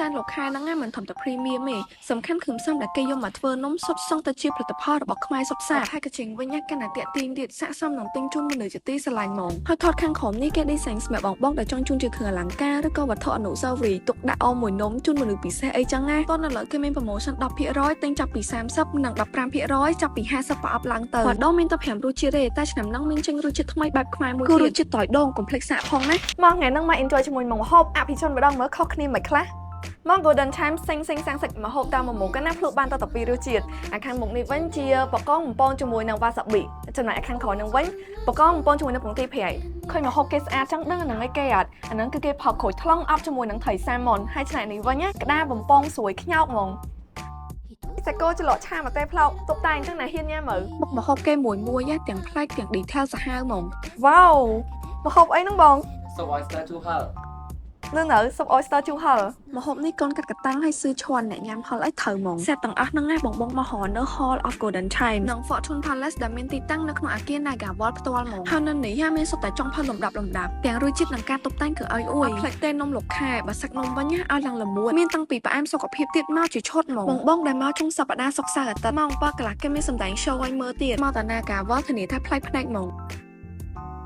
នលោកខែហ្នឹងមិនធំតែ premium ទេសំខាន់គ្រឿងផ្សំដែលគេយកមកធ្វើនំសុទ្ធសឹងតែជាផលិតផលរបស់ខ្មែរសុទ្ធសាធហើយកញ្ចេញវិញកណ្ដាតាក់ទាញទៀតស័ក្តិសមនឹងទិញជូនមនុស្សជាទីស្រឡាញ់ហ្មងហើយថតខាងក្រោមនេះគេ design សម្រាប់បងដែលចង់ជូនជាគ្រឿងអលង្ការឬក៏វត្ថុអនុស្សាវរីយ៍ទុកដាក់អមមួយនំជូនមនុស្សពិសេសអីចឹងណាតោះនៅលើគេមាន promotion 10% ទិញចាប់ពី30និង 15% ចាប់ពី50ប្រអប់ឡើងទៅម្ដងមានតែ5រសជាតិទេតែឆ្នាំហ្នឹងមានចេញរសជាតិថ្មីបែបខ្មែរមួយគឺរសជាតិតយដងកុំភ្លេចសាកផងណាមកថ្ងៃហ្នឹងមក enjoy ជាមួយមកម្ហូបអភិជនម្ដងមើលខុសគ្នាមិនខ្លះមក Golden Time សិងសាំងសាច់ម្ហូបតាមមុខណាភ្លក់បានតែ2រសជាតិខាងមុខនេះវិញជាបកងបំពងជាមួយនឹងវ៉ាសាប៊ីចំណែកខាងក្រោយនឹងវិញបកងបំពងជាមួយនឹងពងទាប្រៃឃើញម្ហូបគេស្អាតចឹងដឹងអាហ្នឹងឯងគេអត់អាហ្នឹងគឺគេផកក្រូចថ្លុងអប់ជាមួយនឹងត្រីសាម៉ុនហើយចំណែកនេះវិញក្តារបំពងស្រួយខ្ញោកហ្មងសាច់គោច្រឡកឆាមកតែផ្លោកទុកតែអញ្ចឹងណាហ៊ានញ៉ាំមើលមុខម្ហូបគេមួយទាំងប្លែកទាំង detail សាហាវហ្មងវ៉ាវម្ហូបអីហ្នឹងបង So oyster too hard នៅស៊ុប oyster ជូរហិលម្ហូបនេះកូនកកាតាំងឲ្យស៊ឺឈន់អ្នកញ៉ាំហិលឲ្យត្រូវហ្មងសេតទាំងអស់ហ្នឹងណាបងមកហរនៅ Hall of Golden Time និង Fortune Palace ដែលមានទីតាំងនៅក្នុងអគារ Nagawal ផ្ទាល់ហ្មងហើយនៅនេះមានសុទ្ធតែចុងផុលលំដាប់ទាំងរសជាតិនិងការតុបតែងគឺឲ្យអួយផ្លេចទេនំលោកខែបើសាច់នំវិញឲ្យឡើងល្មួតមានតាំងពីផ្អែមសុខភាពទៀតមកជាឈុតហ្មងបងដែលមកចុងសប្តាហ៍សុខសៅរ៍អាទិត្យម៉ោង7កន្លះគេមានសម្ដែង show ឲ្យមើលទៀតមកតា Nagawal ធានាថាផ្លែកភ្នែកហ្មង